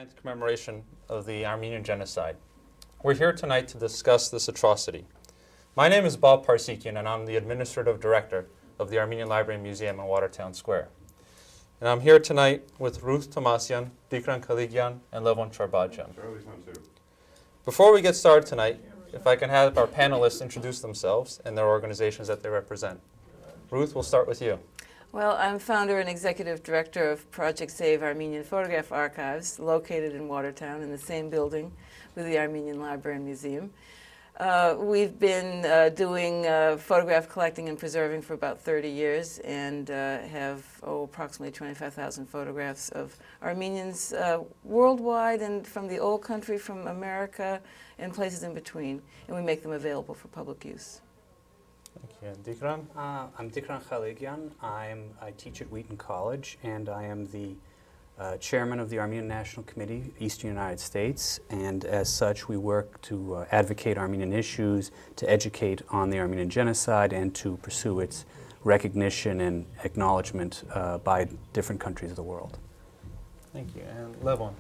9th commemoration of the Armenian Genocide. We're here tonight to discuss this atrocity. My name is Bob Parsekian, and I'm the Administrative Director of the Armenian Library and Museum in Watertown Square. And I'm here tonight with Ruth Tomasyan, Dikran Kaligyan, and Levon Charbadyan. Before we get started tonight, if I can have our panelists introduce themselves and their organizations that they represent. Ruth, we'll start with you. Well, I'm founder and executive director of Project Save Armenian Photograph Archives, located in Watertown in the same building with the Armenian Library and Museum. We've been doing photograph collecting and preserving for about 30 years and have approximately 25,000 photographs of Armenians worldwide and from the old country, from America, and places in between. And we make them available for public use. Thank you. Dikran? I'm Dikran Kaligyan. I teach at Wheaton College, and I am the chairman of the Armenian National Committee, Eastern United States, and as such we work to advocate Armenian issues, to educate on the Armenian Genocide, and to pursue its recognition and acknowledgement by different countries of the world. Thank you. And Levon?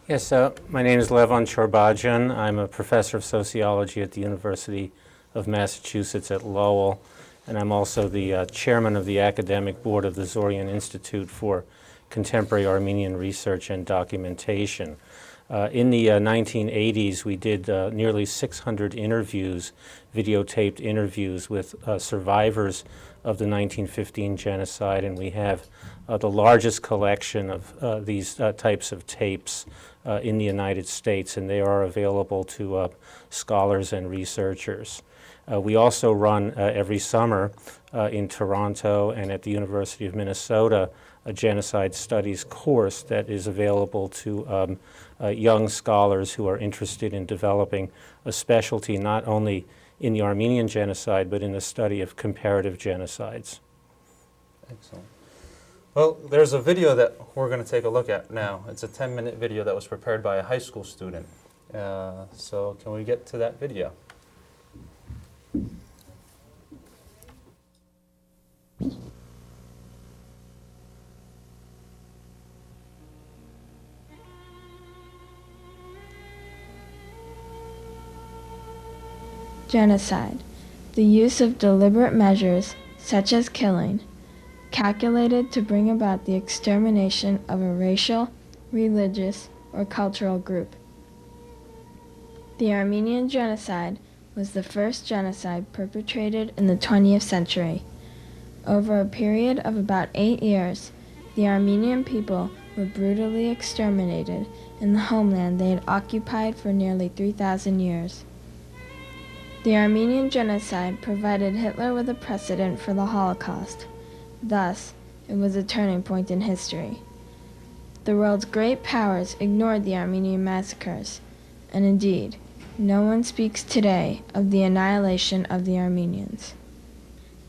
Yes, my name is Levon Charbadyan. I'm a professor of sociology at the University of Massachusetts at Lowell, and I'm also the chairman of the academic board of the Zorian Institute for Contemporary Armenian Research and Documentation. In the 1980s, we did nearly 600 interviews, videotaped interviews with survivors of the 1915 genocide, and we have the largest collection of these types of tapes in the United States, and they are available to scholars and researchers. We also run every summer in Toronto and at the University of Minnesota a genocide studies course that is available to young scholars who are interested in developing a specialty not only in the Armenian genocide but in the study of comparative genocides. Excellent. Well, there's a video that we're going to take a look at now. It's a 10-minute video that was prepared by a high school student. So can we get to that video? Genocide, the use of deliberate measures, such as killing, calculated to bring about the extermination of a racial, religious, or cultural group. The Armenian Genocide was the first genocide perpetrated in the 20th century. Over a period of about 8 years, the Armenian people were brutally exterminated in the homeland they had occupied for nearly 3,000 years. The Armenian Genocide provided Hitler with a precedent for the Holocaust. Thus, it was a turning point in history. The world's great powers ignored the Armenian massacres, and indeed, no one speaks today of the annihilation of the Armenians.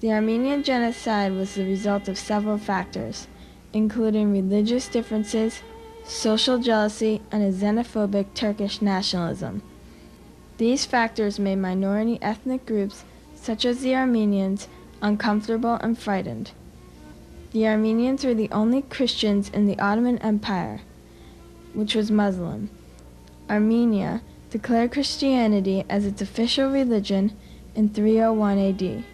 The Armenian Genocide was the result of several factors, including religious differences, social jealousy, and a xenophobic Turkish nationalism. These factors made minority ethnic groups, such as the Armenians, uncomfortable and frightened. The Armenians were the only Christians in the Ottoman Empire, which was Muslim. Armenia declared Christianity as its official religion in 301 AD.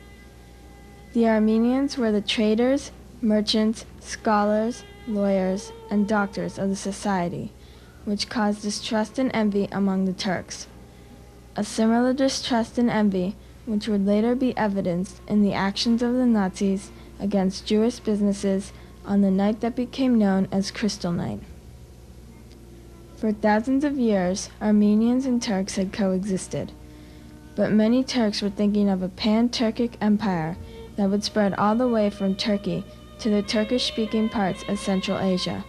The Armenians were the traders, merchants, scholars, lawyers, and doctors of the society, which caused distrust and envy among the Turks. A similar distrust and envy, which would later be evidenced in the actions of the Nazis against Jewish businesses on the night that became known as Crystal Night. For thousands of years, Armenians and Turks had coexisted, but many Turks were thinking of a pan-Turkic empire that would spread all the way from Turkey to the Turkish-speaking parts of Central Asia.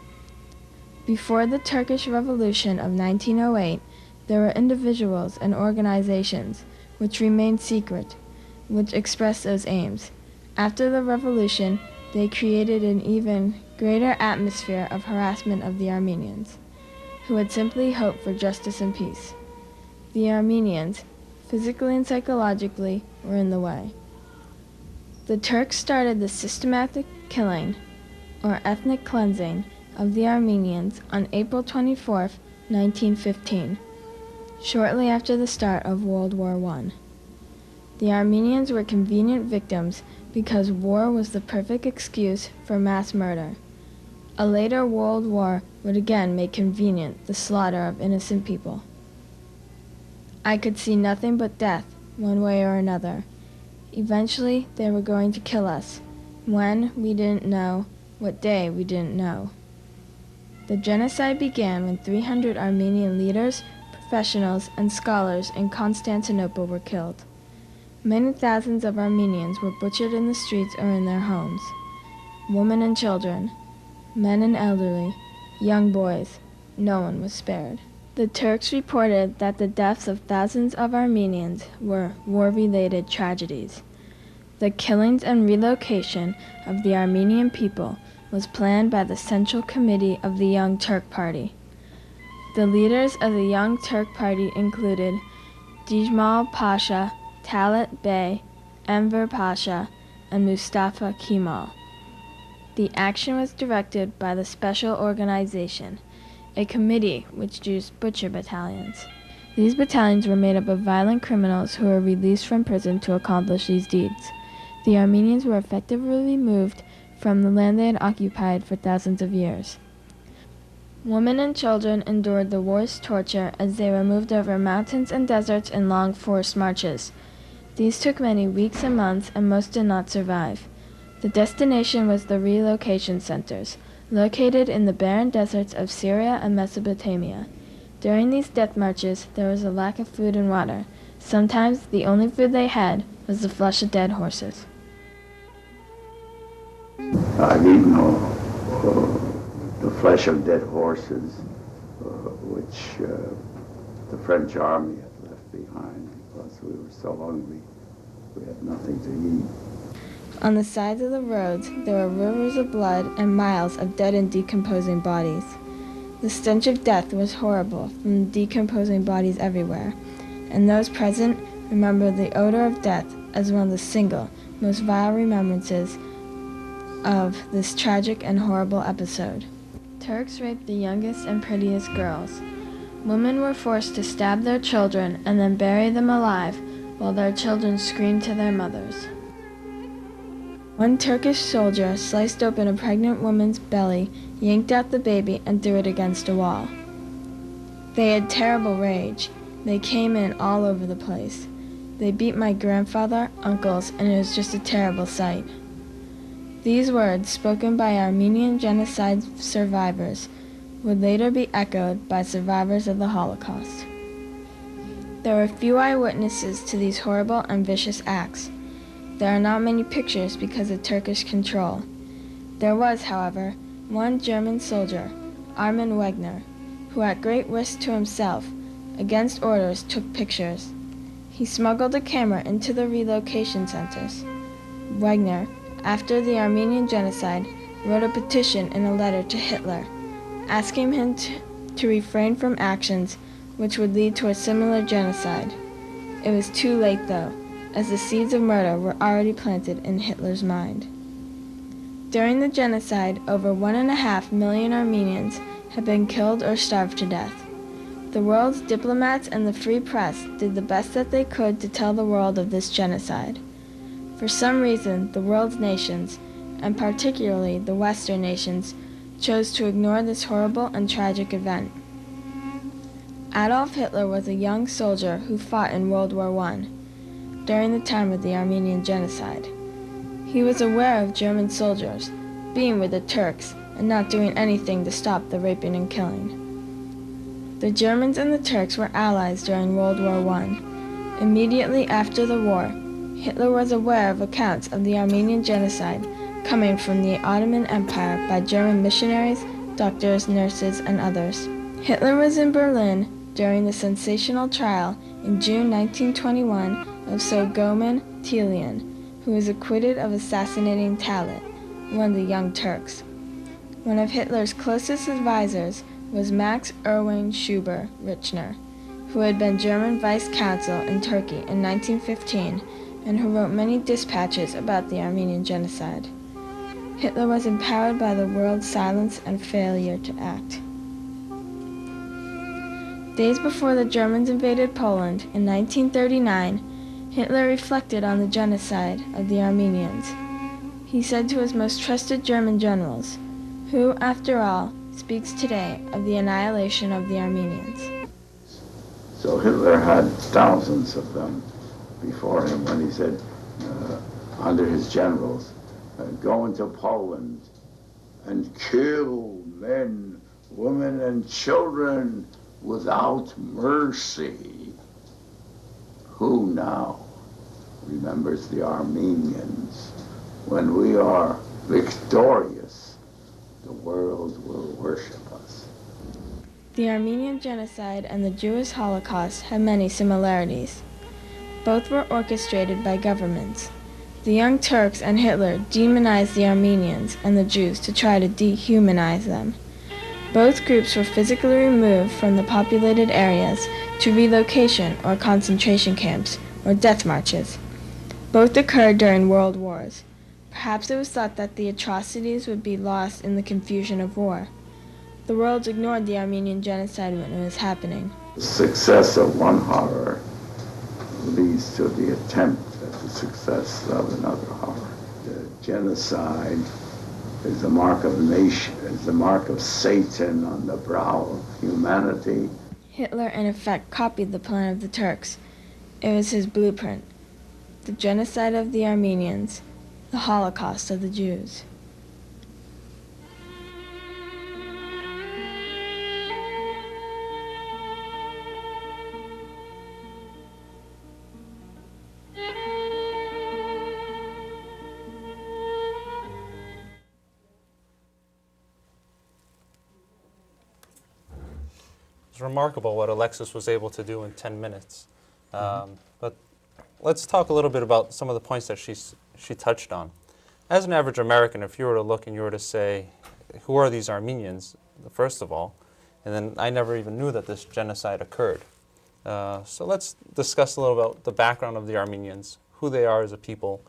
Before the Turkish Revolution of 1908, there were individuals and organizations, which remained secret, which expressed those aims. After the revolution, they created an even greater atmosphere of harassment of the Armenians, who had simply hoped for justice and peace. The Armenians, physically and psychologically, were in the way. The Turks started the systematic killing, or ethnic cleansing, of the Armenians on April 24, 1915, shortly after the start of World War I. The Armenians were convenient victims because war was the perfect excuse for mass murder. A later world war would again make convenient the slaughter of innocent people. I could see nothing but death, one way or another. Eventually, they were going to kill us. When, we didn't know. What day, we didn't know. The genocide began when 300 Armenian leaders, professionals, and scholars in Constantinople were killed. Many thousands of Armenians were butchered in the streets or in their homes. Women and children, men and elderly, young boys, no one was spared. The Turks reported that the deaths of thousands of Armenians were war-related tragedies. The killings and relocation of the Armenian people was planned by the Central Committee of the Young Turk Party. The leaders of the Young Turk Party included Djmal Pasha, Talat Bey, Enver Pasha, and Mustafa Kemal. The action was directed by the Special Organization, a committee which drew butcher battalions. These battalions were made up of violent criminals who were released from prison to accomplish these deeds. The Armenians were effectively removed from the land they had occupied for thousands of years. Women and children endured the worst torture as they were moved over mountains and deserts in long forced marches. These took many weeks and months, and most did not survive. The destination was the relocation centers, located in the barren deserts of Syria and Mesopotamia. During these death marches, there was a lack of food and water. Sometimes the only food they had was the flesh of dead horses. I've eaten the flesh of dead horses, which the French army had left behind because we were so hungry. We had nothing to eat. On the sides of the roads, there were rivers of blood and miles of dead and decomposing bodies. The stench of death was horrible from the decomposing bodies everywhere, and those present remembered the odor of death as one of the single, most vile remembrances of this tragic and horrible episode. Turks raped the youngest and prettiest girls. Women were forced to stab their children and then bury them alive while their children screamed to their mothers. One Turkish soldier sliced open a pregnant woman's belly, yanked out the baby, and threw it against a wall. They had terrible rage. They came in all over the place. They beat my grandfather, uncles, and it was just a terrible sight. These words, spoken by Armenian genocide survivors, would later be echoed by survivors of the Holocaust. There were few eyewitnesses to these horrible and vicious acts. There are not many pictures because of Turkish control. There was, however, one German soldier, Armin Wegner, who at great risk to himself, against orders, took pictures. He smuggled a camera into the relocation centers. Wegner, after the Armenian genocide, wrote a petition in a letter to Hitler, asking him to refrain from actions which would lead to a similar genocide. It was too late, though, as the seeds of murder were already planted in Hitler's mind. During the genocide, over 1.5 million Armenians had been killed or starved to death. The world's diplomats and the free press did the best that they could to tell the world of this genocide. For some reason, the world's nations, and particularly the Western nations, chose to ignore this horrible and tragic event. Adolf Hitler was a young soldier who fought in World War I, during the time of the Armenian genocide. He was aware of German soldiers being with the Turks and not doing anything to stop the raping and killing. The Germans and the Turks were allies during World War I. Immediately after the war, Hitler was aware of accounts of the Armenian genocide coming from the Ottoman Empire by German missionaries, doctors, nurses, and others. Hitler was in Berlin during the sensational trial in June 1921 of Soghomon Tealian, who was acquitted of assassinating Talat, one of the Young Turks. One of Hitler's closest advisors was Max Erwin Schubert-Richner, who had been German vice consul in Turkey in 1915 and who wrote many dispatches about the Armenian genocide. Hitler was empowered by the world's silence and failure to act. Days before the Germans invaded Poland in 1939, Hitler reflected on the genocide of the Armenians. He said to his most trusted German generals, "Who, after all, speaks today of the annihilation of the Armenians?" So Hitler had thousands of them before him when he said, under his generals, go into Poland and kill men, women, and children without mercy. Who now remembers the Armenians? When we are victorious, the world will worship us. The Armenian genocide and the Jewish Holocaust have many similarities. Both were orchestrated by governments. The Young Turks and Hitler demonized the Armenians and the Jews to try to dehumanize them. Both groups were physically removed from the populated areas to relocation or concentration camps or death marches. Both occurred during world wars. Perhaps it was thought that the atrocities would be lost in the confusion of war. The world ignored the Armenian genocide when it was happening. The success of one horror leads to the attempt at the success of another horror. The genocide is the mark of nation, is the mark of Satan on the brow of humanity. Hitler, in effect, copied the plan of the Turks. It was his blueprint. The genocide of the Armenians, the Holocaust of the Jews. It's remarkable what Alexis was able to do in 10 minutes. But let's talk a little bit about some of the points that she touched on. As an average American, if you were to look and you were to say, who are these Armenians, first of all, and then I never even knew that this genocide occurred. So let's discuss a little about the background of the Armenians, who they are as a people,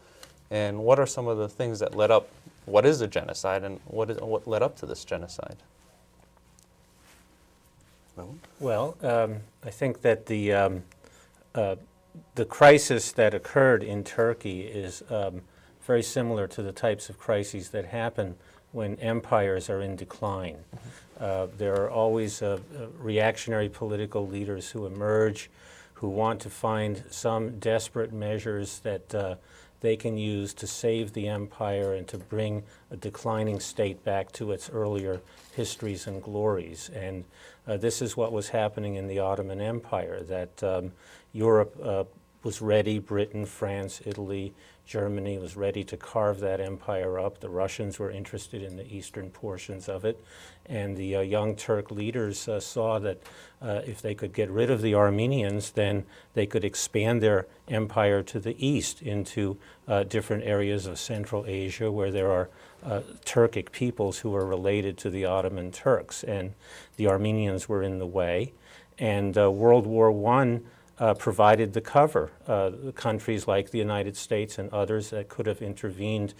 and what are some of the things that led up, what is a genocide, and what led up to this genocide? Well, I think that the crisis that occurred in Turkey is very similar to the types of crises that happen when empires are in decline. There are always reactionary political leaders who emerge, who want to find some desperate measures that they can use to save the empire and to bring a declining state back to its earlier histories and glories. And this is what was happening in the Ottoman Empire, that Europe was ready, Britain, France, Italy, Germany was ready to carve that empire up. The Russians were interested in the eastern portions of it. And the young Turk leaders saw that if they could get rid of the Armenians, then they could expand their empire to the east into different areas of Central Asia where there are Turkic peoples who are related to the Ottoman Turks. And the Armenians were in the way. And World War I provided the cover. Countries like the United States and others that could have intervened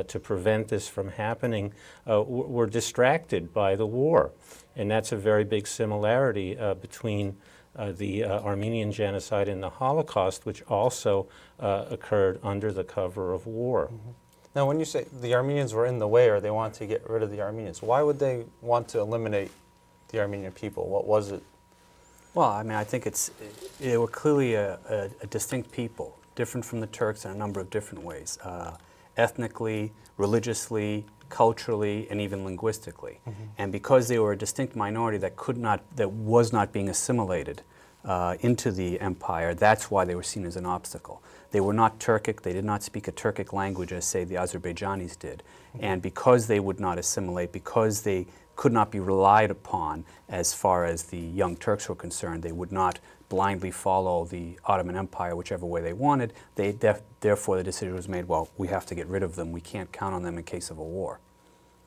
to prevent this from happening were distracted by the war. And that's a very big similarity between the Armenian genocide and the Holocaust, which also occurred under the cover of war. Mm-hmm. Now, when you say the Armenians were in the way or they wanted to get rid of the Armenians, why would they want to eliminate the Armenian people? What was it? Well, I mean, I think they were clearly a distinct people, different from the Turks in a number of different ways, ethnically, religiously, culturally, and even linguistically. Mm-hmm. And because they were a distinct minority that was not being assimilated into the empire, that's why they were seen as an obstacle. They were not Turkic, they did not speak a Turkic language as, say, the Azerbaijanis did. Mm-hmm. And because they would not assimilate, because they could not be relied upon as far as the Young Turks were concerned, they would not blindly follow the Ottoman Empire whichever way they wanted. Therefore, the decision was made, well, we have to get rid of them. We can't count on them in case of a war.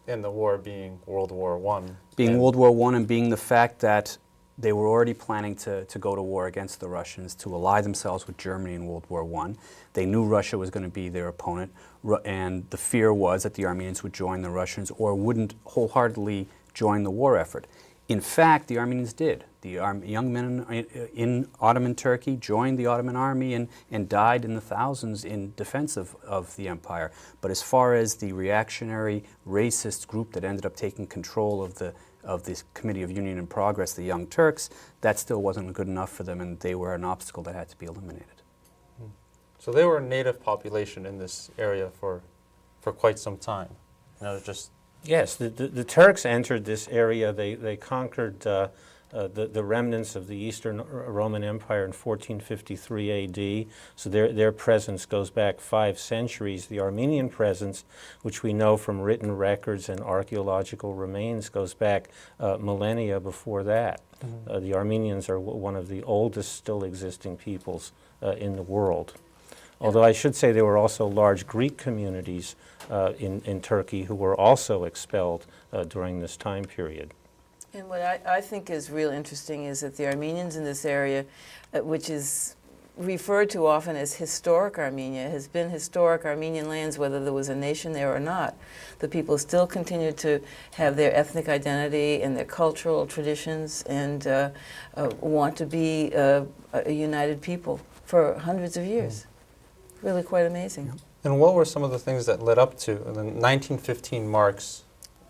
And the war being World War I. Being World War I and being the fact that they were already planning to go to war against the Russians, to ally themselves with Germany in World War I. They knew Russia was going to be their opponent, and the fear was that the Armenians would join the Russians or wouldn't wholeheartedly join the war effort. In fact, the Armenians did. The young men in Ottoman Turkey joined the Ottoman army and died in the thousands in defense of the empire. But as far as the reactionary, racist group that ended up taking control of this Committee of Union and Progress, the Young Turks, that still wasn't good enough for them, and they were an obstacle that had to be eliminated. So they were a native population in this area for quite some time. Just Yes, the Turks entered this area. They conquered the remnants of the Eastern Roman Empire in 1453 A.D., so their presence goes back 5 centuries. The Armenian presence, which we know from written records and archaeological remains, goes back millennia before that. The Armenians are one of the oldest still existing peoples in the world. Although I should say there were also large Greek communities in Turkey who were also expelled during this time period. And what I think is real interesting is that the Armenians in this area, which is referred to often as historic Armenia, has been historic Armenian lands whether there was a nation there or not. The people still continue to have their ethnic identity and their cultural traditions and want to be a united people for hundreds of years. Really quite amazing. And what were some of the things that led up to? And then 1915 marks,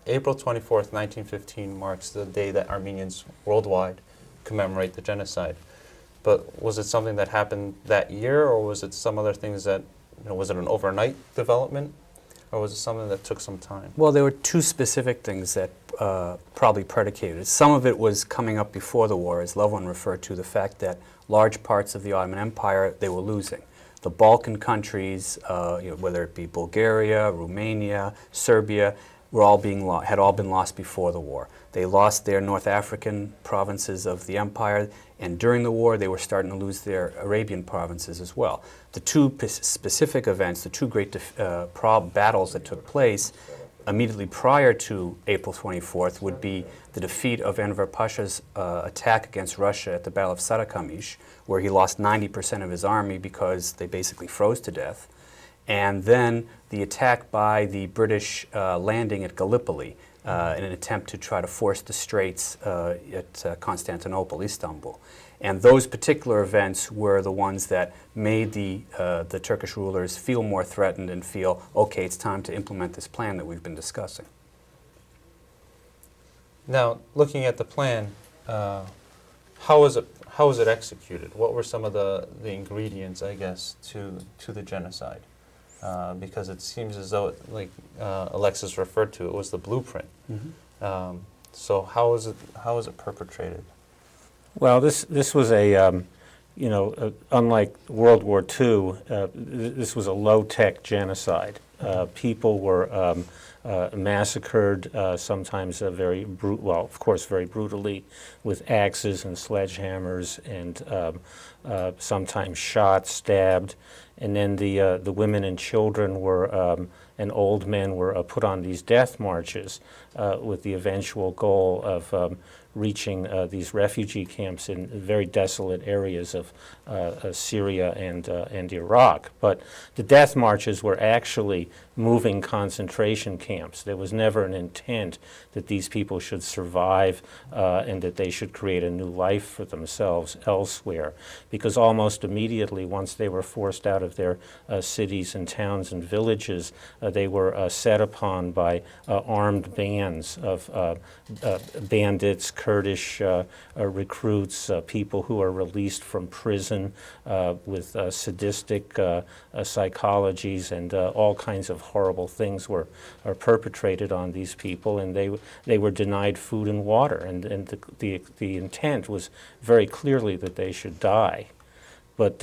April 24th, 1915 marks the day that Armenians worldwide commemorate the genocide. But was it something that happened that year, or was it some other things that, was it an overnight development, or was it something that took some time? Well, there were 2 specific things that probably predicated it. Some of it was coming up before the war, as Levon referred to, the fact that large parts of the Ottoman Empire they were losing. The Balkan countries, whether it be Bulgaria, Romania, Serbia, had all been lost before the war. They lost their North African provinces of the empire, and during the war they were starting to lose their Arabian provinces as well. The 2 specific events, the 2 great battles that took place immediately prior to April 24th would be the defeat of Enver Pasha's attack against Russia at the Battle of Sarıkamış, where he lost 90% of his army because they basically froze to death, and then the attack by the British landing at Gallipoli in an attempt to try to force the straits at Constantinople, Istanbul. And those particular events were the ones that made the Turkish rulers feel more threatened and feel, okay, it's time to implement this plan that we've been discussing. Now, looking at the plan, how was it executed? What were some of the ingredients, I guess, to the genocide? Because it seems as though, like Alexis referred to, it was the blueprint. So how was it perpetrated? Well, this was unlike World War II, this was a low-tech genocide. People were massacred, sometimes very brutally, with axes and sledgehammers, and sometimes shot, stabbed. And then the women and children were and old men were put on these death marches with the eventual goal of reaching these refugee camps in very desolate areas of Syria and Iraq. But the death marches were actually moving concentration camps. There was never an intent that these people should survive and that they should create a new life for themselves elsewhere, because almost immediately, once they were forced out of their cities and towns and villages, they were set upon by armed bands of bandits, Kurdish recruits, people who are released from prison with sadistic psychologies, and all kinds of horrible things are perpetrated on these people, and they were denied food and water, and the intent was very clearly that they should die. But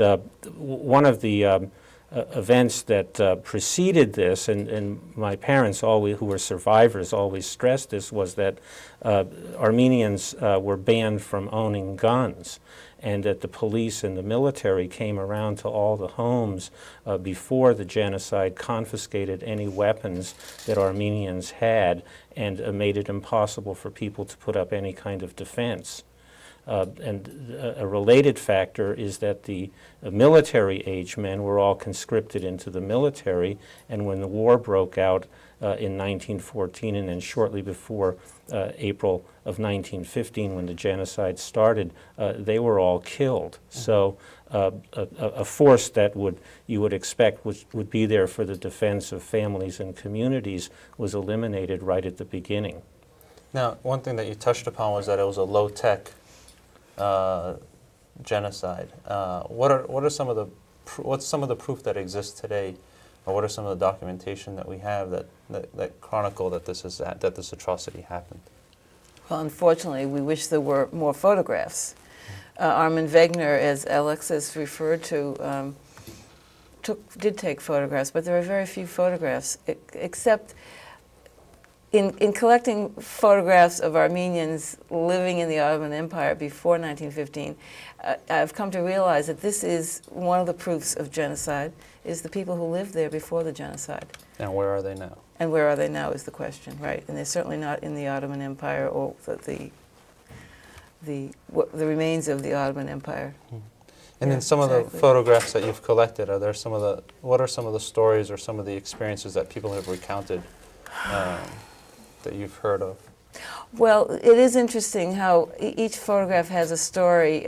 one of the events that preceded this, and my parents, always, who were survivors, always stressed this, was that Armenians were banned from owning guns, and that the police and the military came around to all the homes before the genocide, confiscated any weapons that Armenians had, and made it impossible for people to put up any kind of defense. A related factor is that the military-age men were all conscripted into the military, and when the war broke out in 1914 and then shortly before April of 1915 when the genocide started, they were all killed. So a force that you would expect would be there for the defense of families and communities was eliminated right at the beginning. Now, one thing that you touched upon was that it was a low-tech genocide. What's some of the proof that exists today, or what are some of the documentation that we have that chronicle that this atrocity happened? Well, unfortunately, we wish there were more photographs. Armin Wegener, as Alexis referred to, did take photographs, but there are very few photographs, except in collecting photographs of Armenians living in the Ottoman Empire before 1915, I've come to realize that this is one of the proofs of genocide, is the people who lived there before the genocide. And where are they now? And where are they now is the question, right? And they're certainly not in the Ottoman Empire or the remains of the Ottoman Empire. And then some of the photographs that you've collected, what are some of the stories or some of the experiences that people have recounted that you've heard of? Well, it is interesting how each photograph has a story.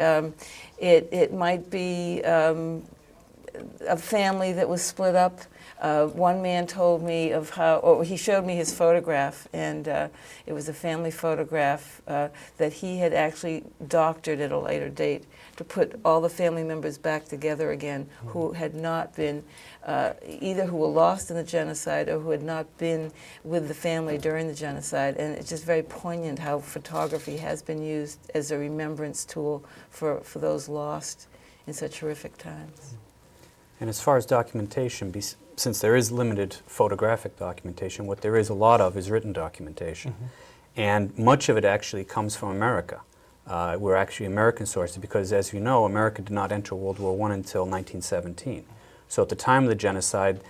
It might be a family that was split up. One man told me of how, he showed me his photograph, and it was a family photograph that he had actually doctored at a later date to put all the family members back together again who had not been, either who were lost in the genocide or who had not been with the family during the genocide. And it's just very poignant how photography has been used as a remembrance tool for those lost in such horrific times. And as far as documentation, since there is limited photographic documentation, what there is a lot of is written documentation. And much of it actually comes from America. We're actually American sources because, as you know, America did not enter World War I until 1917. So at the time of the genocide,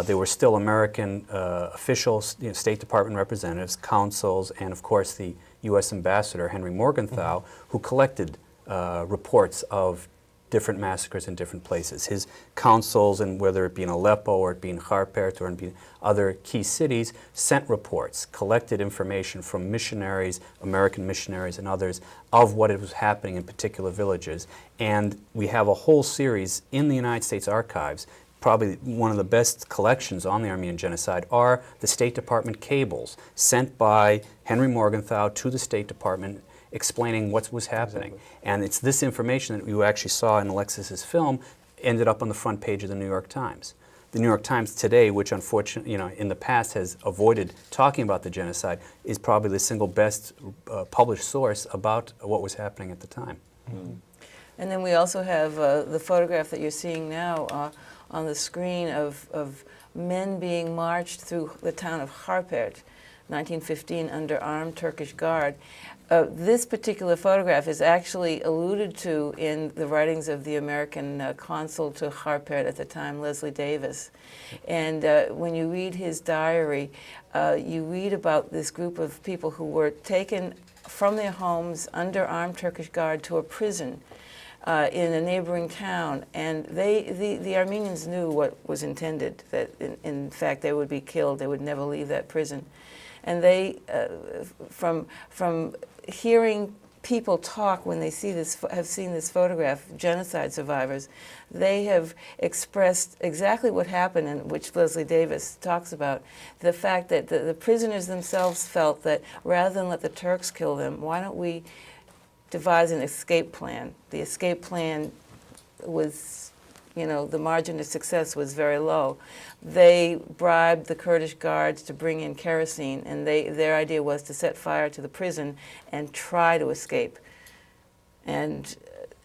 there were still American officials, State Department representatives, consuls, and of course the U.S. Ambassador, Henry Morgenthau, who collected reports of different massacres in different places. His consuls, and whether it be in Aleppo or it be in Kharpert or in other key cities, sent reports, collected information from missionaries, American missionaries and others, of what was happening in particular villages. And we have a whole series in the United States Archives. Probably one of the best collections on the Armenian genocide are the State Department cables sent by Henry Morgenthau to the State Department explaining what was happening. Exactly. And it's this information that you actually saw in Alexis's film ended up on the front page of the New York Times. The New York Times today, which unfortunately, in the past has avoided talking about the genocide, is probably the single best published source about what was happening at the time. And then we also have the photograph that you're seeing now on the screen of men being marched through the town of Kharpert, 1915, under armed Turkish guard. This particular photograph is actually alluded to in the writings of the American consul to Kharpert at the time, Leslie Davis. And when you read his diary, you read about this group of people who were taken from their homes under armed Turkish guard to a prison in a neighboring town. And the Armenians knew what was intended, that in fact they would be killed, they would never leave that prison. And they, from hearing people talk when they have seen this photograph, genocide survivors, they have expressed exactly what happened, and which Leslie Davis talks about, the fact that the prisoners themselves felt that rather than let the Turks kill them, why don't we devise an escape plan? The escape plan was, the margin of success was very low. They bribed the Kurdish guards to bring in kerosene, and their idea was to set fire to the prison and try to escape. And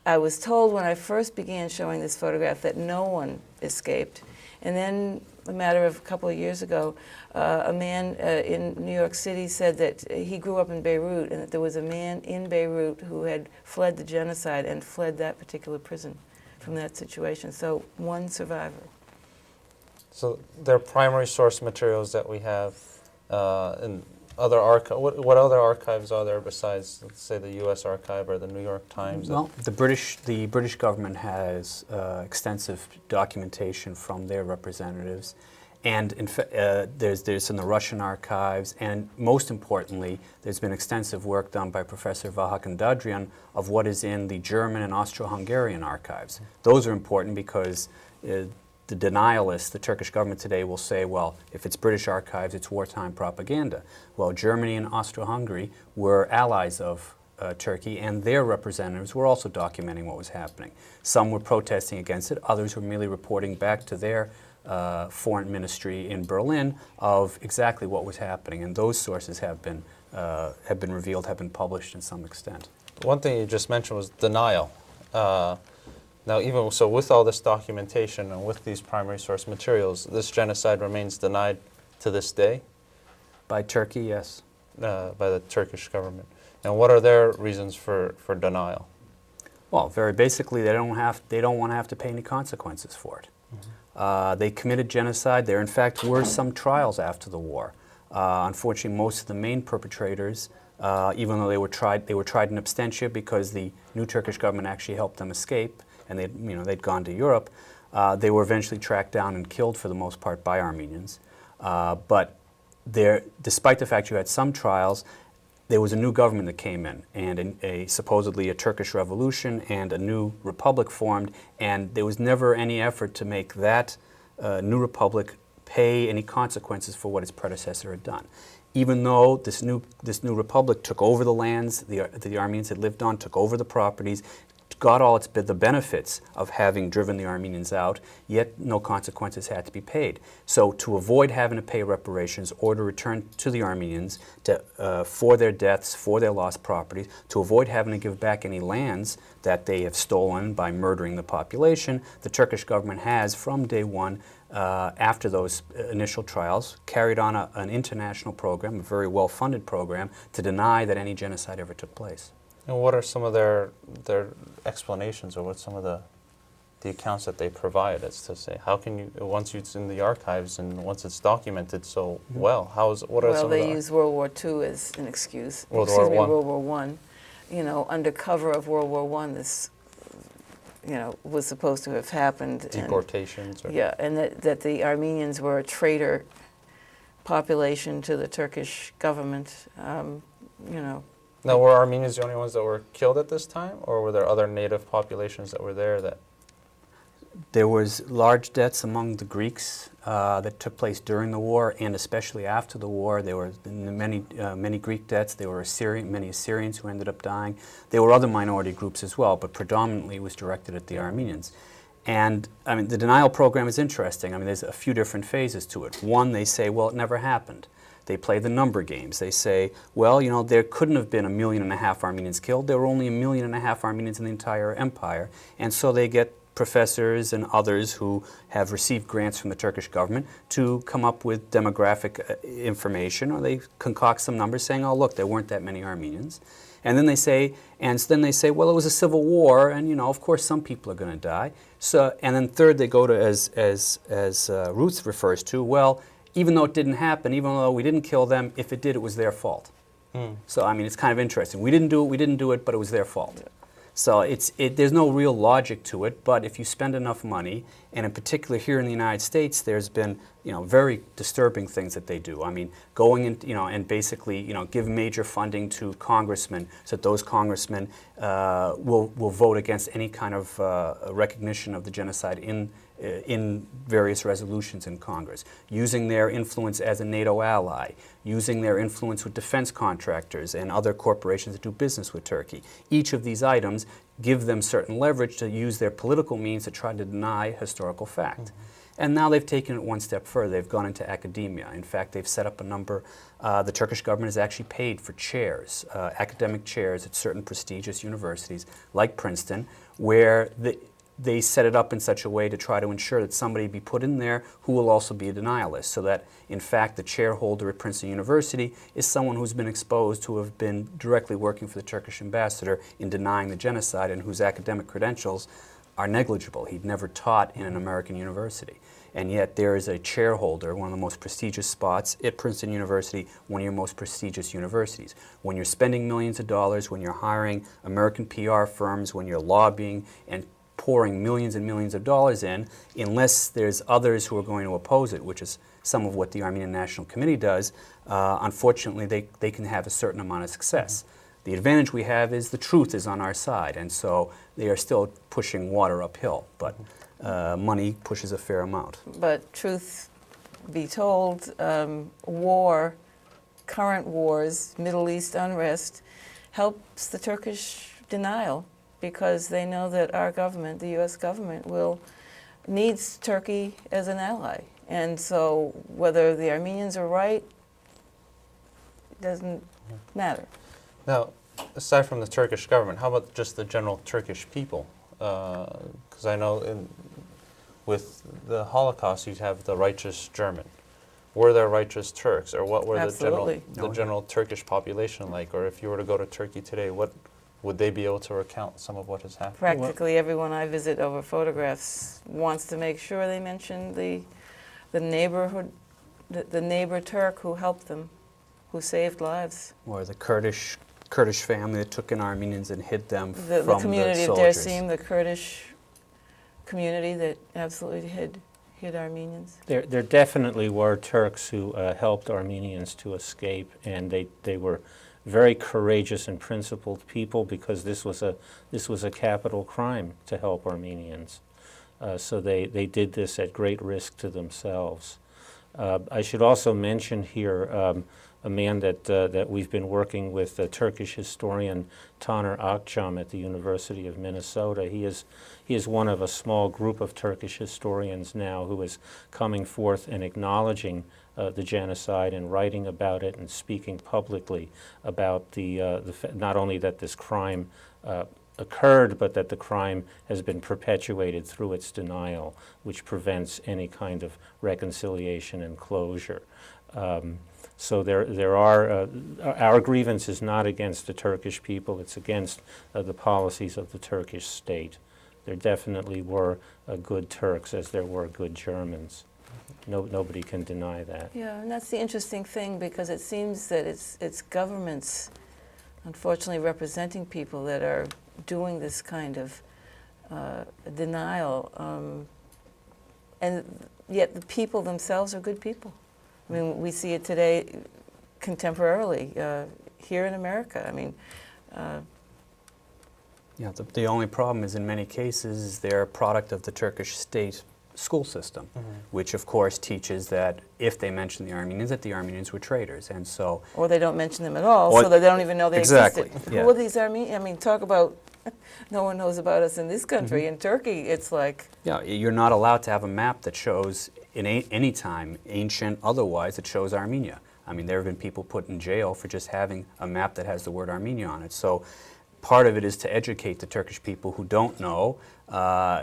I was told when I first began showing this photograph that no one escaped. And then a matter of a couple of years ago, a man in New York City said that he grew up in Beirut and that there was a man in Beirut who had fled the genocide and fled that particular prison from that situation. So one survivor. So their primary source materials that we have, and other what other archives are there besides, let's say, the U.S. Archive or the New York Times? Well, the British government has extensive documentation from their representatives, and there's in the Russian archives, and most importantly, there's been extensive work done by Professor Vahakan Dadrian of what is in the German and Austro-Hungarian archives. Those are important because the denialists, the Turkish government today, will say, well, if it's British archives, it's wartime propaganda. Well, Germany and Austro-Hungary were allies of Turkey, and their representatives were also documenting what was happening. Some were protesting against it, others were merely reporting back to their foreign ministry in Berlin of exactly what was happening, and those sources have been revealed, have been published in some extent. One thing you just mentioned was denial. Now, even so, with all this documentation and with these primary source materials, this genocide remains denied to this day? By Turkey, yes. By the Turkish government. And what are their reasons for denial? Well, very basically, they don't want to have to pay any consequences for it. They committed genocide. There, in fact, were some trials after the war. Unfortunately, most of the main perpetrators, even though they were tried in absentia because the new Turkish government actually helped them escape, and they'd gone to Europe. They were eventually tracked down and killed for the most part by Armenians. But despite the fact you had some trials, there was a new government that came in, and supposedly a Turkish revolution, and a new republic formed, and there was never any effort to make that new republic pay any consequences for what its predecessor had done. Even though this new republic took over the lands the Armenians had lived on, took over the properties, got all the benefits of having driven the Armenians out, yet no consequences had to be paid. So to avoid having to pay reparations or to return to the Armenians for their deaths, for their lost properties, to avoid having to give back any lands that they have stolen by murdering the population, the Turkish government has, from day one, after those initial trials, carried on an international program, a very well-funded program, to deny that any genocide ever took place. And what are some of their explanations, or what's some of the accounts that they provide as to say, how can you, once it's in the archives and once it's documented so well, what are some of the... Well, they use World War II as an excuse. World War One. Under cover of World War I, this, was supposed to have happened. Deportations? And that the Armenians were a traitor population to the Turkish government, Now, were Armenians the only ones that were killed at this time, or were there other native populations that were there that... There was large deaths among the Greeks that took place during the war, and especially after the war. There were many Greek deaths. There were many Assyrians who ended up dying. There were other minority groups as well, but predominantly it was directed at the Armenians. And, the denial program is interesting. There's a few different phases to it. One, they say, well, it never happened. They play the number games. They say, well, there couldn't have been 1.5 million Armenians killed. There were only 1.5 million Armenians in the entire empire. And so they get professors and others who have received grants from the Turkish government to come up with demographic information, or they concoct some numbers saying, oh, look, there weren't that many Armenians. And then they say, well, it was a civil war, and of course some people are going to die. So, and then third, they go to, as Ruth refers to, well, even though it didn't happen, even though we didn't kill them, if it did, it was their fault. So, it's kind of interesting. We didn't do it, but it was their fault. Yeah. So there's no real logic to it, but if you spend enough money, and in particular here in the United States, there's been very disturbing things that they do. Going in, and basically give major funding to congressmen so that those congressmen will vote against any kind of recognition of the genocide in various resolutions in Congress, using their influence as a NATO ally, using their influence with defense contractors and other corporations that do business with Turkey. Each of these items give them certain leverage to use their political means to try to deny historical fact. And now they've taken it one step further. They've gone into academia. In fact, they've set up a number, the Turkish government has actually paid for chairs, academic chairs at certain prestigious universities like Princeton, where they set it up in such a way to try to ensure that somebody be put in there who will also be a denialist, so that, in fact, the chair holder at Princeton University is someone who's been exposed to have been directly working for the Turkish ambassador in denying the genocide, and whose academic credentials are negligible. He'd never taught in an American university. and yet there is a chairholder, one of the most prestigious spots at Princeton University, one of your most prestigious universities. When you're spending millions of dollars, when you're hiring American PR firms, when you're lobbying and pouring millions and millions of dollars in, unless there's others who are going to oppose it, which is some of what the Armenian National Committee does, unfortunately they can have a certain amount of success. The advantage we have is the truth is on our side, and so they are still pushing water uphill, but money pushes a fair amount. But truth be told, current wars, Middle East unrest, helps the Turkish denial, because they know that our government, the U.S. government, needs Turkey as an ally. And so whether the Armenians are right doesn't matter. Now, aside from the Turkish government, how about just the general Turkish people? Because I know with the Holocaust, you have the righteous German. Were there righteous Turks, or what were Absolutely. the general Turkish population like? Or if you were to go to Turkey today, what would they be able to recount some of what has happened? Practically everyone I visit over photographs wants to make sure they mention the neighborhood, the neighbor Turk who helped them, who saved lives. Or the Kurdish family that took in Armenians and hid them from the The community of soldiers. Dersim, the Kurdish community that absolutely hid Armenians. There definitely were Turks who helped Armenians to escape, and they were very courageous and principled people, because this was a capital crime to help Armenians. So they did this at great risk to themselves. I should also mention here a man that we've been working with, the Turkish historian Taner Akçam at the University of Minnesota. He is one of a small group of Turkish historians now who is coming forth and acknowledging the genocide and writing about it and speaking publicly about not only that this crime occurred, but that the crime has been perpetuated through its denial, which prevents any kind of reconciliation and closure. So there are, our grievance is not against the Turkish people, it's against the policies of the Turkish state. There definitely were good Turks, as there were good Germans. Nobody can deny that. Yeah, and that's the interesting thing, because it seems that it's governments, unfortunately, representing people that are doing this kind of denial, and yet the people themselves are good people. I mean, we see it today contemporarily here in America. I mean, Yeah, the only problem is in many cases they're a product of the Turkish state school system, which of course teaches that if they mention the Armenians, that the Armenians were traitors, and so... or they don't mention them at all, Or- so that they don't even know they Exactly, existed. yeah. Who are these Armenians? I mean, talk about, no one knows about us in this country. In Turkey, it's like... Yeah, you're not allowed to have a map that shows, in any time, ancient, otherwise, it shows Armenia. I mean, there have been people put in jail for just having a map that has the word Armenia on it. So part of it is to educate the Turkish people who don't know,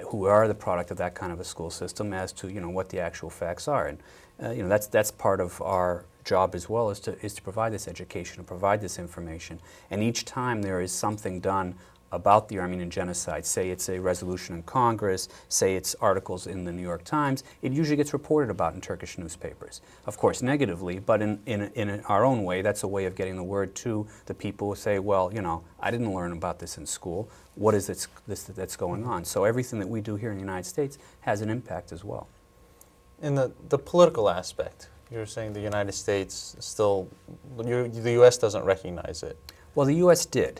who are the product of that kind of a school system, as to what the actual facts are. And that's part of our job as well, is to provide this education, to provide this information. And each time there is something done about the Armenian genocide, say it's a resolution in Congress, say it's articles in the New York Times, it usually gets reported about in Turkish newspapers. Of course, negatively, but in our own way, that's a way of getting the word to the people who say, well, I didn't learn about this in school. What is this that's going on? So everything that we do here in the United States has an impact as well. In the political aspect, you're saying the United States still, the U.S. doesn't recognize it. Well, the U.S. did.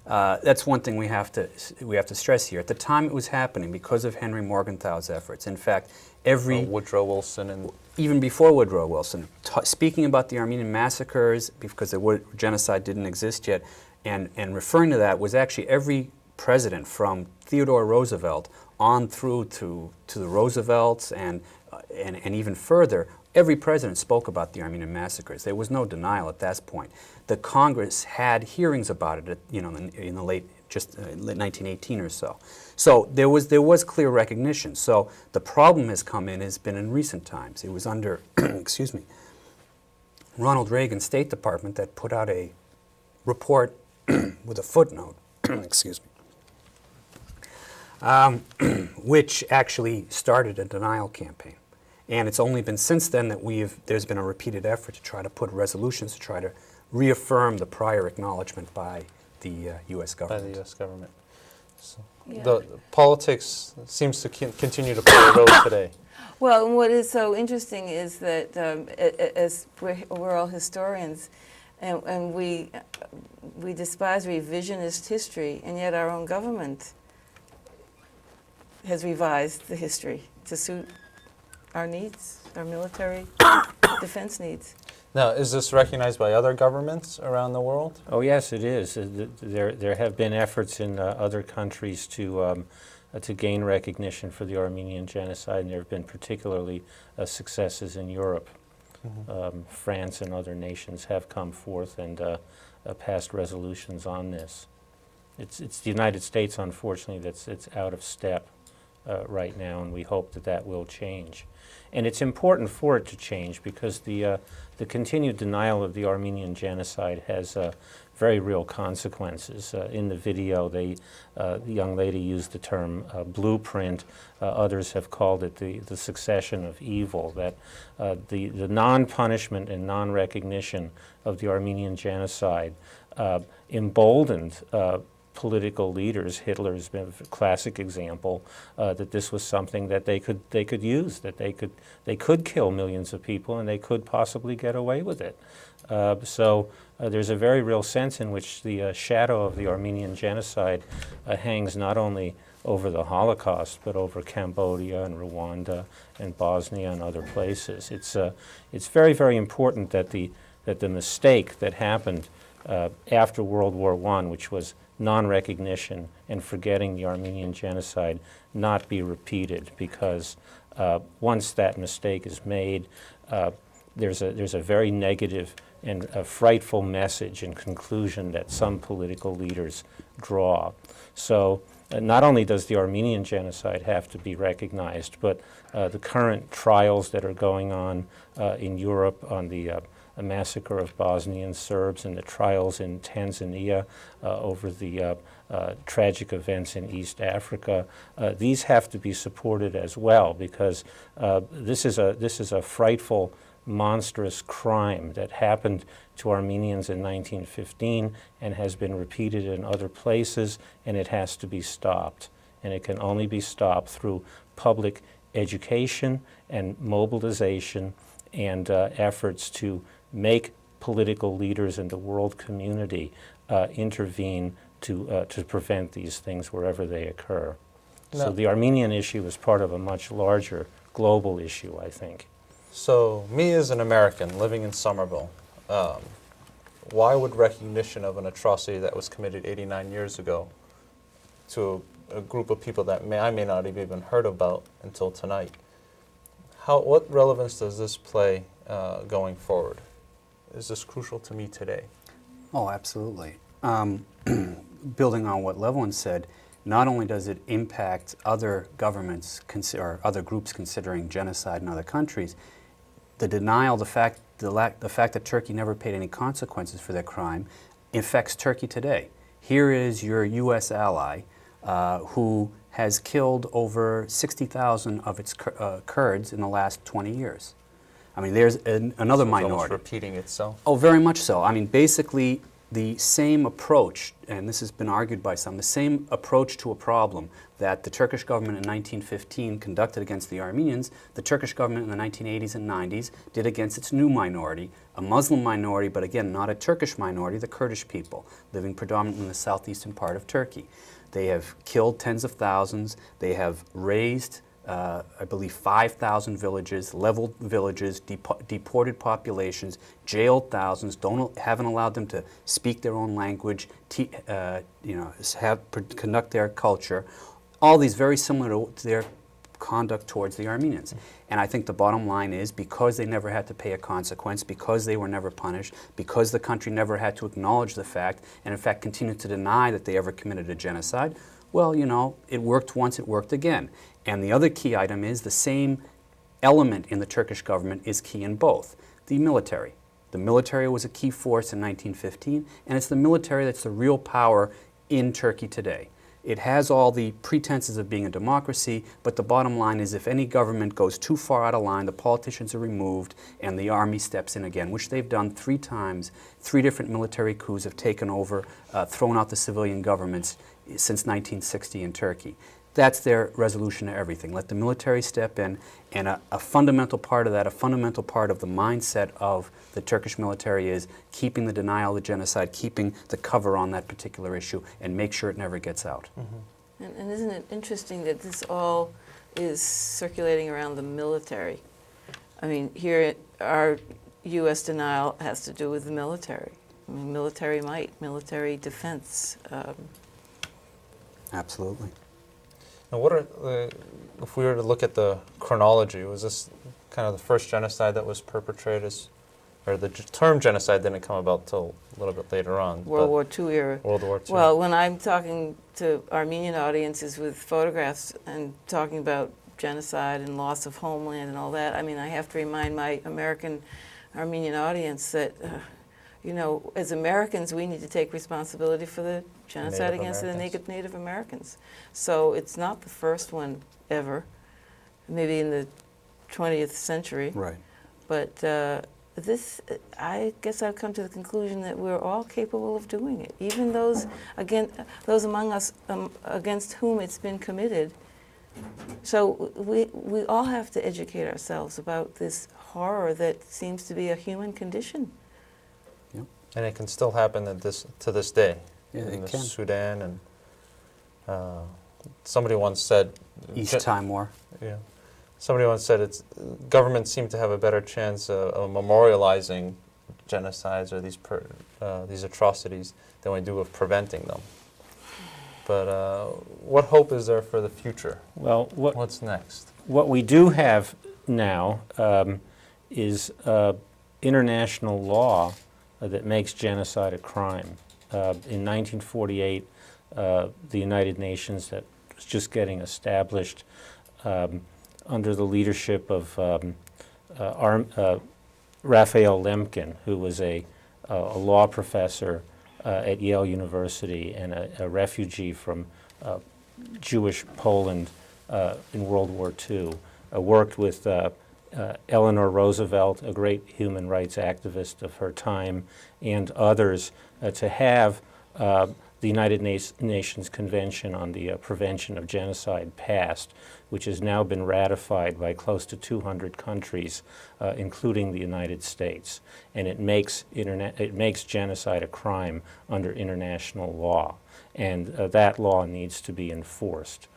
That's one thing we have to stress here. At the time it was happening, because of Henry Morgenthal's efforts, in fact, Woodrow Wilson and even before Woodrow Wilson, speaking about the Armenian massacres, because the genocide didn't exist yet, and referring to that, was actually every president from Theodore Roosevelt on through to the Roosevelts and even further. Every president spoke about the Armenian massacres. There was no denial at that point. The Congress had hearings about it, in the late 1918 or so. So there was clear recognition. So the problem has been in recent times. It was under, excuse me, Ronald Reagan's State Department that put out a report with a footnote, excuse me, which actually started a denial campaign. And it's only been since then that there's been a repeated effort to try to put resolutions to try to reaffirm the prior acknowledgement by the U.S. By government. the U.S. government. So Yeah. the politics seems to continue to play a role today. Well, and what is so interesting is that as we're all historians, and we despise revisionist history, and yet our own government has revised the history to suit our needs, our military defense needs. Now, is this recognized by other governments around the world? Oh, yes, it is. There have been efforts in other countries to gain recognition for the Armenian genocide, and there have been particularly successes in Europe. France and other nations have come forth and passed resolutions on this. It's the United States, unfortunately, that's out of step right now, and we hope that will change. And it's important for it to change because the continued denial of the Armenian genocide has very real consequences. In the video, the young lady used the term blueprint. Others have called it the succession of evil, that the non-punishment and non-recognition of the Armenian genocide emboldened political leaders. Hitler's been a classic example that this was something that they could use, that they could kill millions of people and they could possibly get away with it. So there's a very real sense in which the shadow of the Armenian genocide hangs not only over the Holocaust but over Cambodia and Rwanda and Bosnia and other places. It's very, very important that the mistake that happened after World War I, which was non-recognition and forgetting the Armenian genocide, not be repeated, because once that mistake is made, there's a very negative and a frightful message and conclusion that some political leaders draw. So not only does the Armenian genocide have to be recognized, but the current trials that are going on in Europe on the a massacre of Bosnian Serbs and the trials in Tanzania over the tragic events in East Africa. These have to be supported as well, because this is a frightful, monstrous crime that happened to Armenians in 1915 and has been repeated in other places, and it has to be stopped. And it can only be stopped through public education and mobilization and efforts to make political leaders in the world community intervene to prevent these things wherever they occur. No. So the Armenian issue is part of a much larger global issue, I think. So, me as an American living in Somerville, why would recognition of an atrocity that was committed 89 years ago to a group of people that I may not have even heard about until tonight, what relevance does this play going forward? Is this crucial to me today? Oh, absolutely. Building on what Levon said, not only does it impact other governments or other groups considering genocide in other countries, the denial, the fact that Turkey never paid any consequences for their crime affects Turkey today. Here is your U.S. ally who has killed over 60,000 of its Kurds in the last 20 years. I mean, there's another So it's minority. almost repeating itself. Oh, very much so. I mean, basically, the same approach, and this has been argued by some, the same approach to a problem that the Turkish government in 1915 conducted against the Armenians, the Turkish government in the 1980s and 90s did against its new minority, a Muslim minority, but again, not a Turkish minority, the Kurdish people, living predominantly in the southeastern part of Turkey. They have killed tens of thousands. They have razed, I believe, 5,000 villages, leveled villages, deported populations, jailed thousands, haven't allowed them to speak their own language, conduct their culture. All these very similar to their conduct towards the Armenians. And I think the bottom line is, because they never had to pay a consequence, because they were never punished, because the country never had to acknowledge the fact, and in fact continued to deny that they ever committed a genocide, well, it worked once, it worked again. And the other key item is the same element in the Turkish government is key in both. The military. The military was a key force in 1915, and it's the military that's the real power in Turkey today. It has all the pretenses of being a democracy, but the bottom line is if any government goes too far out of line, the politicians are removed and the army steps in again, which they've done 3 times. 3 different military coups have taken over, thrown out the civilian governments since 1960 in Turkey. That's their resolution to everything. Let the military step in, and a fundamental part of that, a fundamental part of the mindset of the Turkish military is keeping the denial of the genocide, keeping the cover on that particular issue, and make sure it never gets out. And isn't it interesting that this all is circulating around the military? I mean, here our U.S. denial has to do with the military. I mean, military might, military defense. Absolutely. Now, what are if we were to look at the chronology? Was this kind of the first genocide that was perpetrated, or the term genocide didn't come about till a little bit later on? World War II era. World War II. Well, when I'm talking to Armenian audiences with photographs and talking about genocide and loss of homeland and all that, I mean, I have to remind my American Armenian audience that, you know, as Americans, we need to take responsibility for the genocide Native against the Americans. Native Americans. So it's not the first one ever, maybe in the 20th century. Right. But this, I guess I've come to the conclusion that we're all capable of doing it. Even those among us against whom it's been committed. So we all have to educate ourselves about this horror that seems to be a human condition. And it can still happen to this day. Yeah, in it the can. Sudan, and somebody once said, East Timor. yeah, somebody once said governments seem to have a better chance of memorializing genocides or these atrocities than we do of preventing them. But what hope is there for the future? Well, What's next? what we do have now is international law that makes genocide a crime. In 1948, the United Nations, that was just getting established under the leadership of Raphael Lemkin, who was a law professor at Yale University and a refugee from Jewish Poland in World War II, worked with Eleanor Roosevelt, a great human rights activist of her time, and others to have the United Nations Convention on the Prevention of Genocide passed, which has now been ratified by close to 200 countries, including the United States. And it makes genocide a crime under international law, and that law needs to be enforced.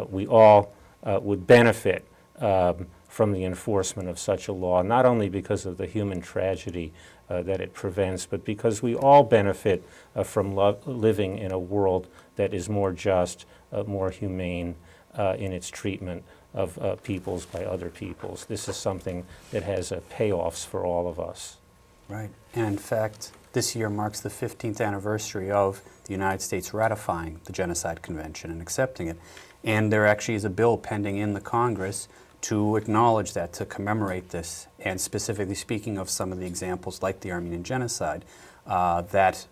We all would benefit from the enforcement of such a law, not only because of the human tragedy that it prevents, but because we all benefit from living in a world that is more just, more humane in its treatment of peoples by other peoples. This is something that has payoffs for all of us. Right. And in fact, this year marks the 15th anniversary of the United States ratifying the Genocide Convention and accepting it. And there actually is a bill pending in the Congress to acknowledge that, to commemorate this, and specifically speaking of some of the examples like the Armenian Genocide that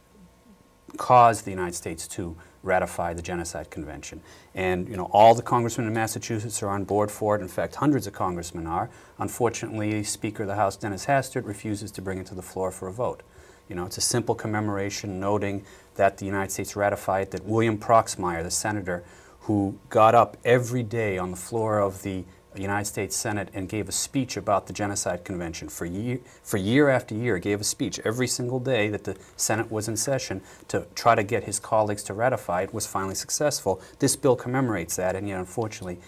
caused the United States to ratify the Genocide Convention. And you know, all the congressmen in Massachusetts are on board for it. In fact, hundreds of congressmen are. Unfortunately, Speaker of the House Dennis Hastert refuses to bring it to the floor for a vote. You know, it's a simple commemoration noting that the United States ratified, that William Proxmire, the senator who got up every day on the floor of the United States Senate and gave a speech about the Genocide Convention for year after year, gave a speech every single day that the Senate was in session to try to get his colleagues to ratify it, was finally successful. This bill commemorates that, and yet unfortunately,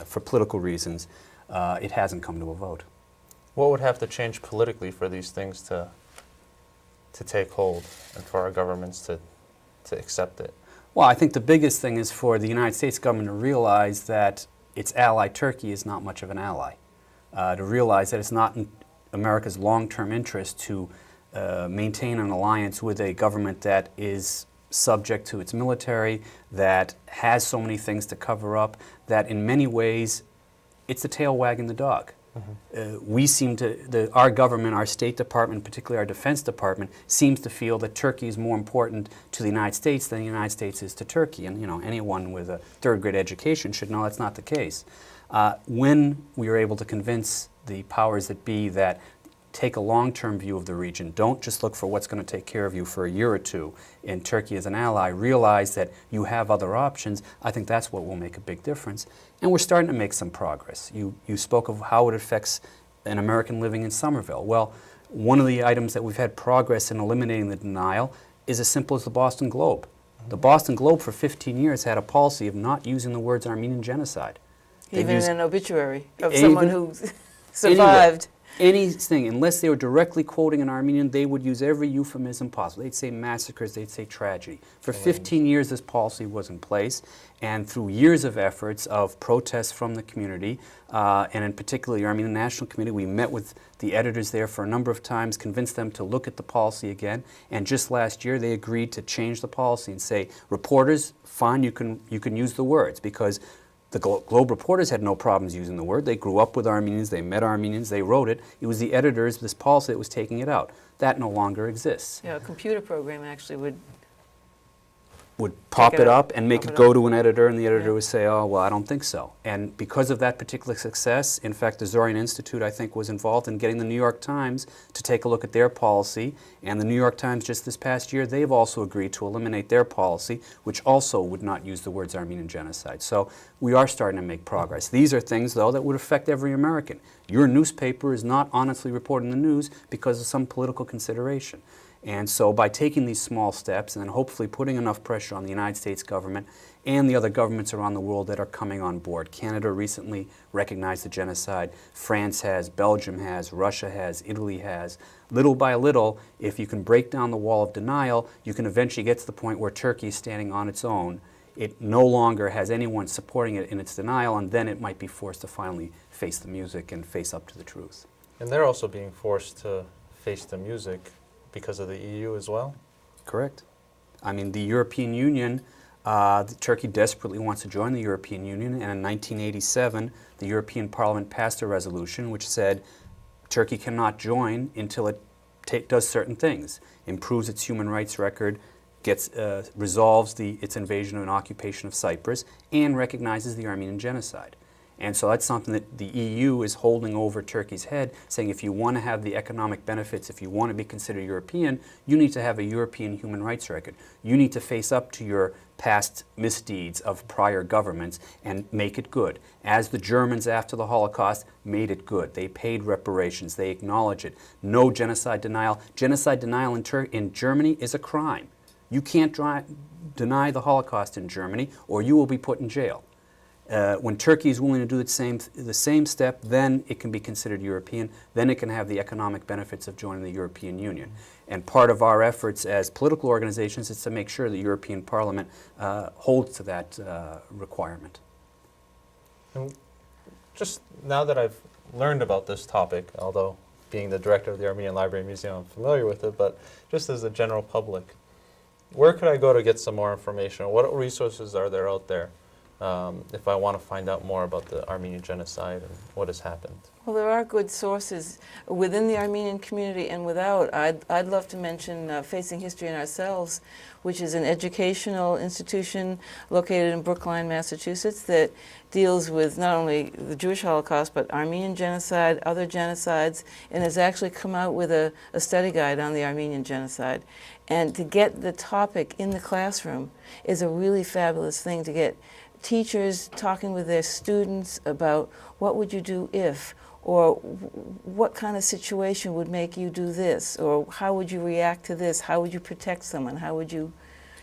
for political reasons, it hasn't come to a vote. What would have to change politically for these things to take hold and for our governments to accept it? Well, I think the biggest thing is for the United States government to realize that its ally Turkey is not much of an ally. To realize that it's not in America's long-term interest to maintain an alliance with a government that is subject to its military, that has so many things to cover up, that in many ways it's the tail wagging the dog. We seem to, our government, our State Department, particularly our Defense Department, seems to feel that Turkey is more important to the United States than the United States is to Turkey. And anyone with a third-grade education should know that's not the case. When we were able to convince the powers that be that take a long-term view of the region, don't just look for what's going to take care of you for a year or two in Turkey as an ally, realize that you have other options, I think that's what will make a big difference. And we're starting to make some progress. You spoke of how it affects an American living in Somerville. Well, one of the items that we've had progress in eliminating the denial is as simple as the Boston Globe. The Boston Globe for 15 years had a policy of not using the words Armenian genocide. Even in an obituary of someone who survived. Anywhere. Anything, unless they were directly quoting an Armenian, they would use every euphemism possible. They'd say massacres, they'd say tragedy. For 15 years, this policy was in place, and through years of efforts of protests from the community, and in particular the Armenian National Committee, we met with the editors there for a number of times, convinced them to look at the policy again, and just last year they agreed to change the policy and say, reporters, fine, you can use the words, because the Globe reporters had no problems using the word. They grew up with Armenians, they met Armenians, they wrote it. It was the editors, this policy, that was taking it out. That no longer exists. Yeah, a computer program actually would pop Take it it up and make pop it it go up. to an editor, and the editor Yeah. would say, oh, well, I don't think so. And because of that particular success, in fact, the Zorian Institute, I think, was involved in getting the New York Times to take a look at their policy. And the New York Times, just this past year, they've also agreed to eliminate their policy, which also would not use the words Armenian genocide. So we are starting to make progress. These are things, though, that would affect every American. Your newspaper is not honestly reporting the news because of some political consideration. And so by taking these small steps and then hopefully putting enough pressure on the United States government and the other governments around the world that are coming on board. Canada recently recognized the genocide. France has, Belgium has, Russia has, Italy has. Little by little, if you can break down the wall of denial, you can eventually get to the point where Turkey is standing on its own. It no longer has anyone supporting it in its denial, and then it might be forced to finally face the music and face up to the truth. And they're also being forced to face the music because of the EU as well? Correct. I mean, the European Union, Turkey desperately wants to join the European Union, and in 1987, the European Parliament passed a resolution which said Turkey cannot join until it does certain things, improves its human rights record, resolves its invasion and occupation of Cyprus, and recognizes the Armenian genocide. And so that's something that the EU is holding over Turkey's head, saying if you want to have the economic benefits, if you want to be considered European, you need to have a European human rights record. You need to face up to your past misdeeds of prior governments and make it good. As the Germans after the Holocaust made it good. They paid reparations. They acknowledge it. No genocide denial. Genocide denial in Germany is a crime. You can't deny the Holocaust in Germany, or you will be put in jail. When Turkey is willing to do the same step, then it can be considered European. Then it can have the economic benefits of joining the European Union. And part of our efforts as political organizations is to make sure the European Parliament holds to that requirement. And just now that I've learned about this topic, although being the director of the Armenian Library and Museum, I'm familiar with it, but just as the general public, where could I go to get some more information? What resources are there out there if I want to find out more about the Armenian genocide and what has happened? Well, there are good sources within the Armenian community and without. I'd love to mention Facing History in Ourselves, which is an educational institution located in Brookline, Massachusetts, that deals with not only the Jewish Holocaust, but Armenian genocide, other genocides, and has actually come out with a study guide on the Armenian genocide. And to get the topic in the classroom is a really fabulous thing, to get teachers talking with their students about what would you do if, or what kind of situation would make you do this, or how would you react to this, how would you protect someone, how would you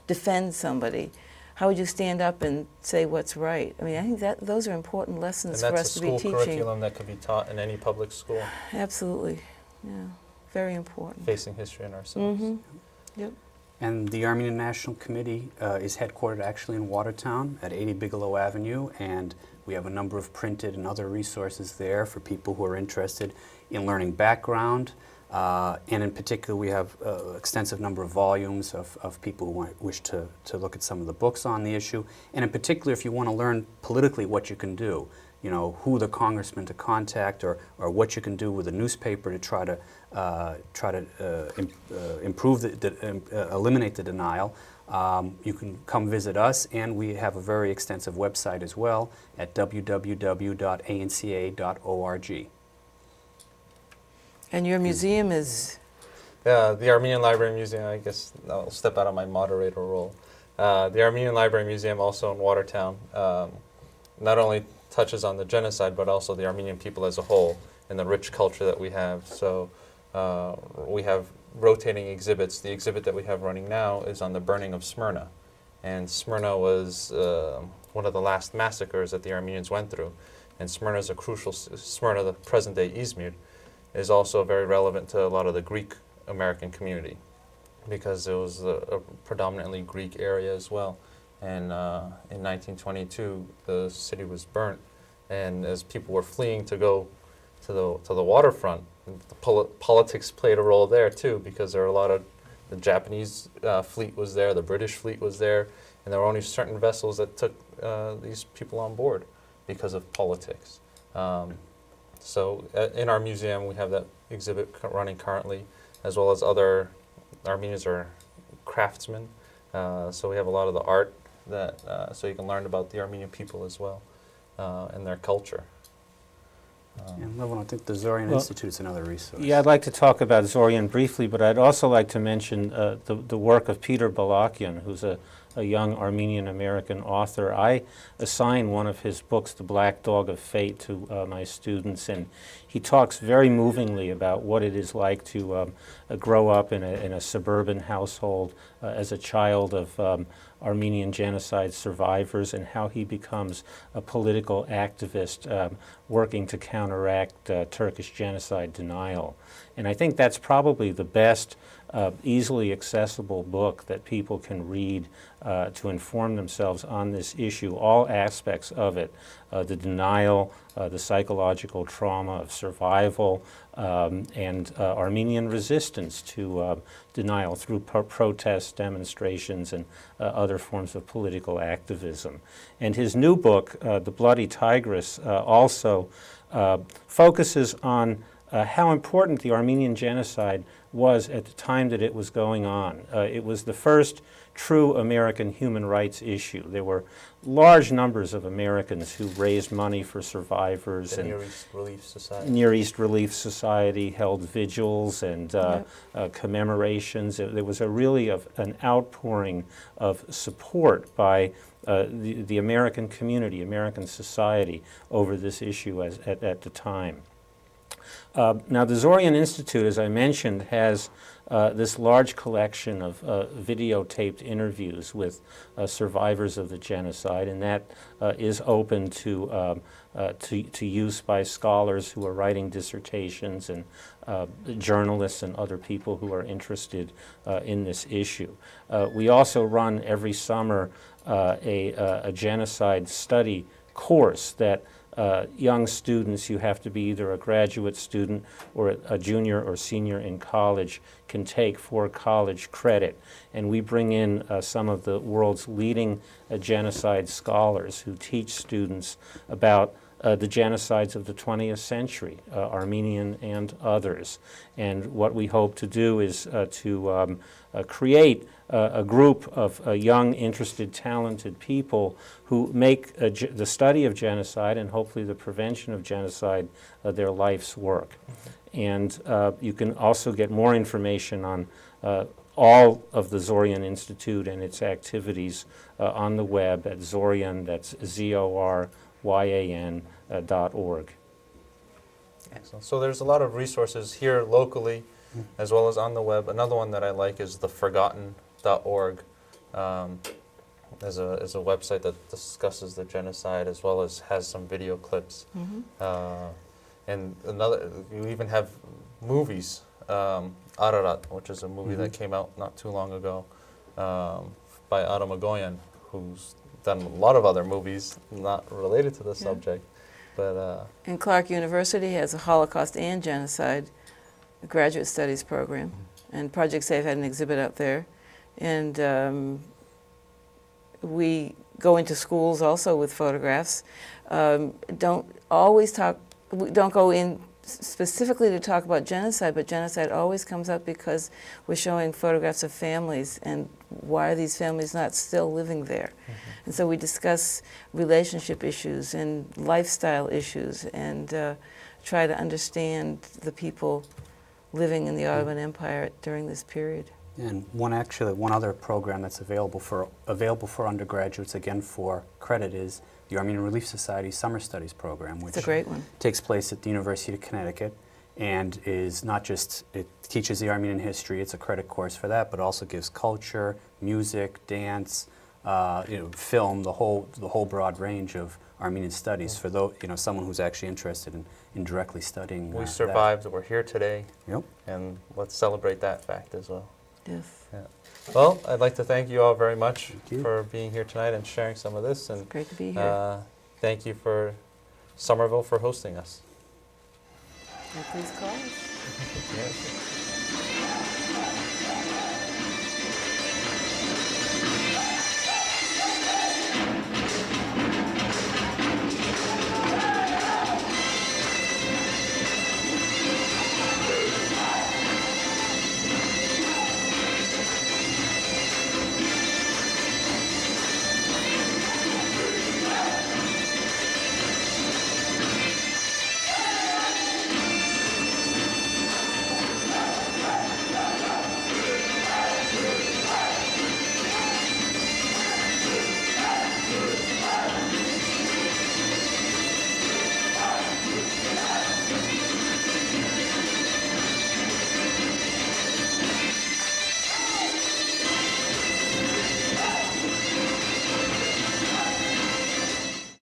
defend somebody, how would you stand up and say what's right. I mean, I think that those are important lessons for us to be And that's a teaching. school curriculum that could be taught in any public school, Absolutely, yeah, very important. Facing History in Ourselves. Mm-hmm. Yep. And the Armenian National Committee is headquartered actually in Watertown at 80 Bigelow Avenue, and we have a number of printed and other resources there for people who are interested in learning background. And in particular, we have an extensive number of volumes of people who wish to look at some of the books on the issue. And in particular, if you want to learn politically what you can do, you know, who the congressman to contact, or what you can do with a newspaper to try to eliminate the denial, you can come visit us, and we have a very extensive website as well at www.anca.org. And your museum is, The Armenian Library Museum, I guess I'll step out of my moderator role. The Armenian Library Museum, also in Watertown, not only touches on the genocide, but also the Armenian people as a whole and the rich culture that we have. So we have rotating exhibits. The exhibit that we have running now is on the burning of Smyrna. And Smyrna was one of the last massacres that the Armenians went through. And Smyrna is a crucial, Smyrna, the present-day Izmir, is also very relevant to a lot of the Greek American community, because it was a predominantly Greek area as well. And in 1922, the city was burnt, and as people were fleeing to go to the waterfront, the politics played a role there too, because there were a lot of, the Japanese fleet was there, the British fleet was there, and there were only certain vessels that took these people on board because of politics. So in our museum, we have that exhibit running currently, as well as other, Armenians are craftsmen, so we have a lot of the art that, so you can learn about the Armenian people as well, and their culture. And Levin, I think the Zorian Institute is another resource. Yeah, I'd like to talk about Zorian briefly, but I'd also like to mention the work of Peter Balakian, who's a young Armenian-American author. I assign one of his books, The Black Dog of Fate, to my students, and he talks very movingly about what it is like to grow up in a suburban household as a child of Armenian genocide survivors, and how he becomes a political activist working to counteract Turkish genocide denial. And I think that's probably the best easily accessible book that people can read to inform themselves on this issue, all aspects of it, the denial, the psychological trauma of survival, and Armenian resistance to denial through protests, demonstrations, and other forms of political activism. And his new book, The Bloody Tigress, also focuses on how important the Armenian genocide was at the time that it was going on. It was the first true American human rights issue. There were large numbers of Americans who raised money for survivors. The and Near East Relief Society. Near East Relief Society held vigils and commemorations. There was really an outpouring of support by the American community, American society, over this issue at the time. Now, the Zorian Institute, as I mentioned, has this large collection of videotaped interviews with survivors of the genocide, and that is open to use by scholars who are writing dissertations, and journalists and other people who are interested in this issue. We also run every summer a genocide study course that young students, you have to be either a graduate student or a junior or senior in college, can take for college credit. And we bring in some of the world's leading genocide scholars who teach students about the genocides of the 20th century, Armenian and others. And what we hope to do is to create a group of young, interested, talented people who make the study of genocide, and hopefully the prevention of genocide, their life's work. And you can also get more information on all of the Zorian Institute and its activities on the web at Zorian, that's ZORYAN.org. Excellent. So there's a lot of resources here locally, as well as on the web. Another one that I like is the Forgotten.org. Is a website that discusses the genocide, as well as has some video clips. And you even have movies. Ararat, which is a movie that came out not too long ago by Adam Agoyan, who's done a lot of other movies not related to the subject. But and Clark University has a Holocaust and Genocide graduate studies program, and Project SAVE had an exhibit out there, and we go into schools also with photographs. Don't always talk, don't go in specifically to talk about genocide, but genocide always comes up because we're showing photographs of families and why are these families not still living there. And so we discuss relationship issues and lifestyle issues and try to understand the people living in the Ottoman Empire during this period. And one other program that's available for undergraduates, again for credit, is the Armenian Relief Society Summer Studies program, which It's a great one. takes place at the University of Connecticut and is not just, it teaches the Armenian history, it's a credit course for that, but also gives culture, music, dance, film, the whole broad range of Armenian studies for those, someone who's actually interested in directly studying We that. survived, we're here today, Yep. and let's celebrate that fact as well. Yes. Well, I'd like to thank you all very much Thank you. for being here tonight and sharing some of this, and Great to be here. thank you for Somerville for hosting us. And please call us. Yes.